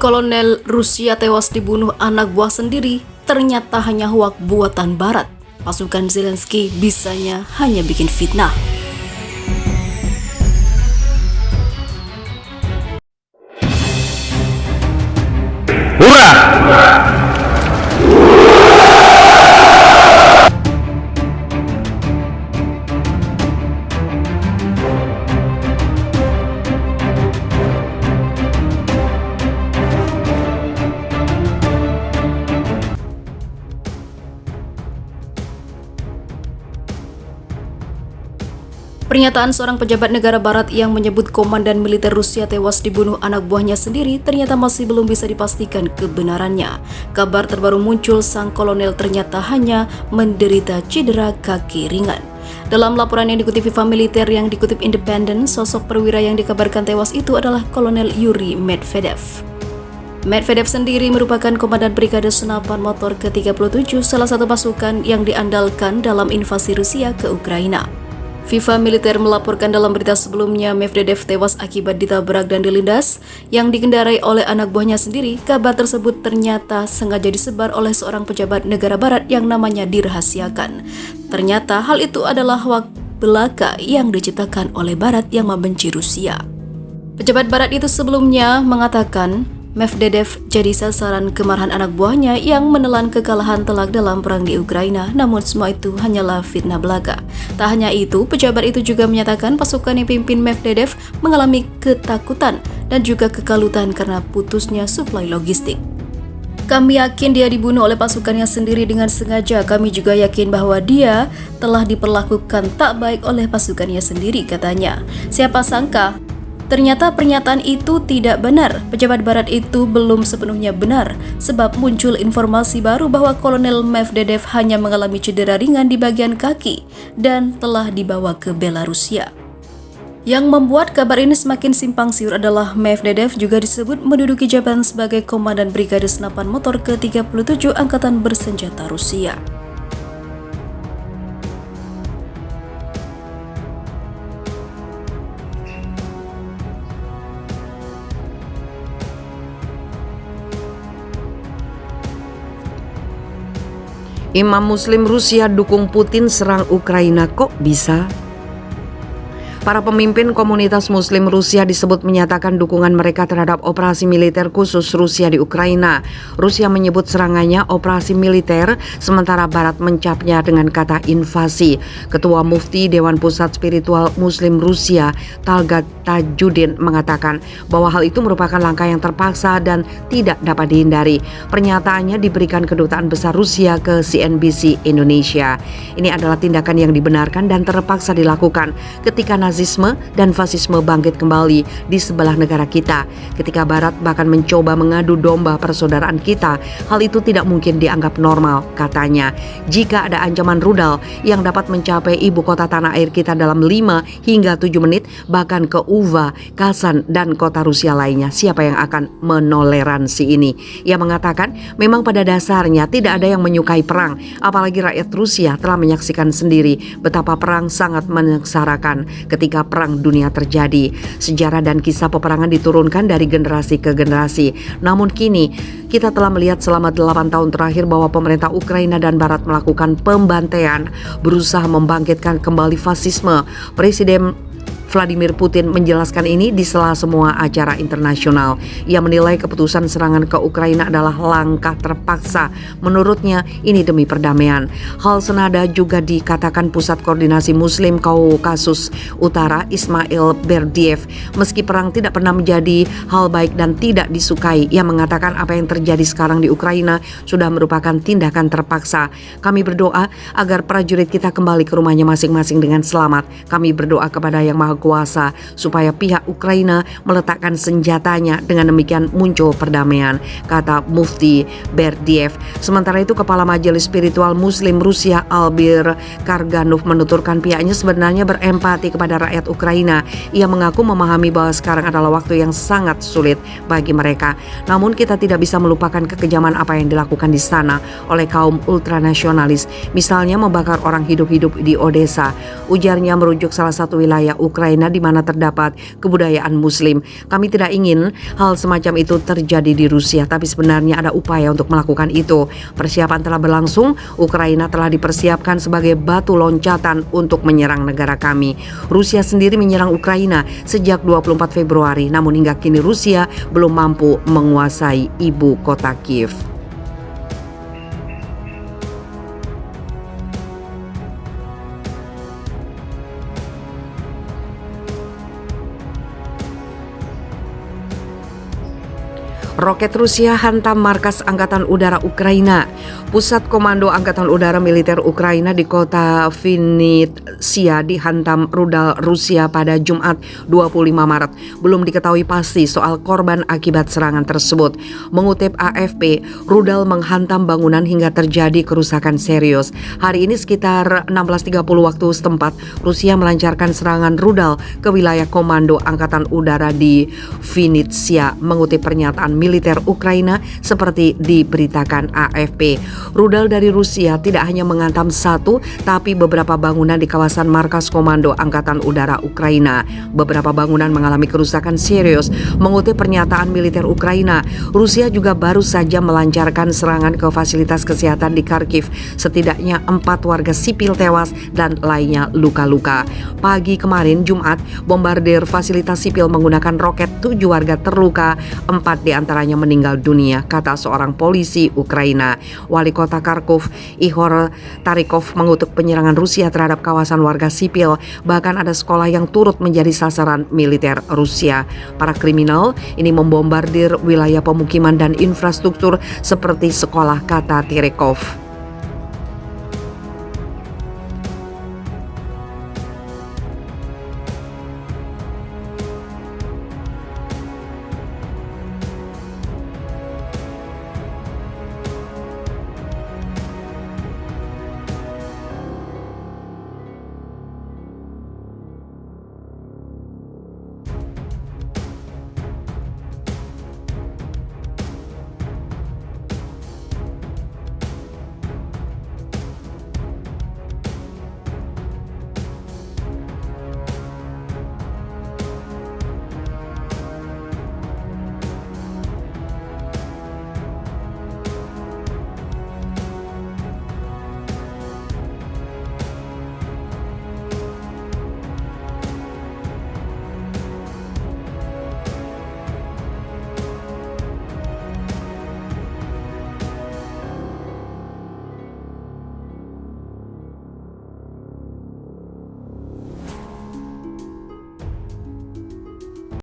Kolonel Rusia tewas dibunuh anak buah sendiri ternyata hanya hoak buatan Barat. Pasukan Zelensky bisanya hanya bikin fitnah. Hurrah! Pernyataan seorang pejabat negara barat yang menyebut komandan militer Rusia tewas dibunuh anak buahnya sendiri ternyata masih belum bisa dipastikan kebenarannya. Kabar terbaru muncul, sang kolonel ternyata hanya menderita cedera kaki ringan. Dalam laporan yang dikutip Viva Militer yang dikutip Independen, sosok perwira yang dikabarkan tewas itu adalah Kolonel Yuri Medvedev. Medvedev sendiri merupakan komandan Brigade Senapan Motor ke-37, salah satu pasukan yang diandalkan dalam invasi Rusia ke Ukraina. Viva Militer melaporkan dalam berita sebelumnya Medvedev tewas akibat ditabrak dan dilindas yang dikendarai oleh anak buahnya sendiri. Kabar tersebut ternyata sengaja disebar oleh seorang pejabat negara barat yang namanya dirahasiakan. Ternyata hal itu adalah hoak belaka yang diciptakan oleh Barat yang membenci Rusia. Pejabat Barat itu sebelumnya mengatakan Medvedev jadi sasaran kemarahan anak buahnya yang menelan kekalahan telak dalam perang di Ukraina, namun semua itu hanyalah fitnah belaka. Tak hanya itu, pejabat itu juga menyatakan pasukan yang pimpin Medvedev mengalami ketakutan dan juga kekalutan karena putusnya suplai logistik. Kami yakin dia dibunuh oleh pasukannya sendiri dengan sengaja. Kami juga yakin bahwa dia telah diperlakukan tak baik oleh pasukannya sendiri, katanya. Siapa sangka ternyata pernyataan itu tidak benar. Pejabat Barat itu belum sepenuhnya benar, sebab muncul informasi baru bahwa Kolonel Medvedev hanya mengalami cedera ringan di bagian kaki dan telah dibawa ke Belarusia. Yang membuat kabar ini semakin simpang siur adalah Medvedev juga disebut menduduki jabatan sebagai Komandan Brigade Senapan Motor ke-37 Angkatan Bersenjata Rusia. Imam Muslim Rusia dukung Putin serang Ukraina, kok bisa? Para pemimpin komunitas Muslim Rusia disebut menyatakan dukungan mereka terhadap operasi militer khusus Rusia di Ukraina. Rusia menyebut serangannya operasi militer, sementara Barat mencapnya dengan kata invasi. Ketua Mufti Dewan Pusat Spiritual Muslim Rusia, Talgat Tajuddin, mengatakan bahwa hal itu merupakan langkah yang terpaksa dan tidak dapat dihindari. Pernyataannya diberikan Kedutaan Besar Rusia ke CNBC Indonesia. Ini adalah tindakan yang dibenarkan dan terpaksa dilakukan ketika Nazisme dan fasisme bangkit kembali di sebelah negara kita. Ketika Barat bahkan mencoba mengadu domba persaudaraan kita, hal itu tidak mungkin dianggap normal, katanya. Jika ada ancaman rudal yang dapat mencapai ibu kota tanah air kita dalam 5 hingga 7 menit, bahkan ke Uva, Kazan, dan kota Rusia lainnya, siapa yang akan menoleransi ini? Ia mengatakan memang pada dasarnya tidak ada yang menyukai perang, apalagi rakyat Rusia telah menyaksikan sendiri betapa perang sangat menyengsarakan. Ketika perang dunia terjadi, sejarah dan kisah peperangan diturunkan dari generasi ke generasi. Namun kini kita telah melihat selama 8 tahun terakhir bahwa pemerintah Ukraina dan Barat melakukan pembantaian, berusaha membangkitkan kembali fasisme. Presiden Vladimir Putin menjelaskan ini di sela semua acara internasional. Ia menilai keputusan serangan ke Ukraina adalah langkah terpaksa. Menurutnya ini demi perdamaian. Hal senada juga dikatakan Pusat Koordinasi Muslim Kaukasus Utara Ismail Berdiev. Meski perang tidak pernah menjadi hal baik dan tidak disukai, ia mengatakan apa yang terjadi sekarang di Ukraina sudah merupakan tindakan terpaksa. Kami berdoa agar prajurit kita kembali ke rumahnya masing-masing dengan selamat. Kami berdoa kepada Yang Maha Kuasa supaya pihak Ukraina meletakkan senjatanya, dengan demikian muncul perdamaian, kata Mufti Berdiev. Sementara itu, Kepala Majelis Spiritual Muslim Rusia Albir Karganov menuturkan pihaknya sebenarnya berempati kepada rakyat Ukraina. Ia mengaku memahami bahwa sekarang adalah waktu yang sangat sulit bagi mereka. Namun kita tidak bisa melupakan kekejaman apa yang dilakukan di sana oleh kaum ultranasionalis, misalnya membakar orang hidup-hidup di Odessa. Ujarnya merujuk salah satu wilayah Ukraina Ukraina di mana terdapat kebudayaan Muslim. Kami tidak ingin hal semacam itu terjadi di Rusia, tapi sebenarnya ada upaya untuk melakukan itu. Persiapan telah berlangsung, Ukraina telah dipersiapkan sebagai batu loncatan untuk menyerang negara kami. Rusia sendiri menyerang Ukraina sejak 24 Februari, namun hingga kini Rusia belum mampu menguasai ibu kota Kiev. Roket Rusia hantam markas Angkatan Udara Ukraina. Pusat Komando Angkatan Udara Militer Ukraina di kota Vinnytsia dihantam rudal Rusia pada Jumat 25 Maret. Belum diketahui pasti soal korban akibat serangan tersebut. Mengutip AFP, rudal menghantam bangunan hingga terjadi kerusakan serius. Hari ini sekitar 16.30 waktu setempat, Rusia melancarkan serangan rudal ke wilayah Komando Angkatan Udara di Vinnytsia, mengutip pernyataan militer Ukraina seperti diberitakan AFP. Rudal dari Rusia tidak hanya menghantam satu, tapi beberapa bangunan di kawasan markas Komando Angkatan Udara Ukraina. Beberapa bangunan mengalami kerusakan serius. Mengutip pernyataan militer Ukraina, Rusia juga baru saja melancarkan serangan ke fasilitas kesehatan di Kharkiv. Setidaknya 4 warga sipil tewas dan lainnya luka-luka. Pagi kemarin Jumat, bombardir fasilitas sipil menggunakan roket, 7 warga terluka, 4 di antaranya meninggal dunia, kata seorang polisi Ukraina. Wali kota Kharkov, Ihor Tarikov, mengutuk penyerangan Rusia terhadap kawasan warga sipil. Bahkan ada sekolah yang turut menjadi sasaran militer Rusia. Para kriminal ini membombardir wilayah pemukiman dan infrastruktur seperti sekolah, kata Tarikov.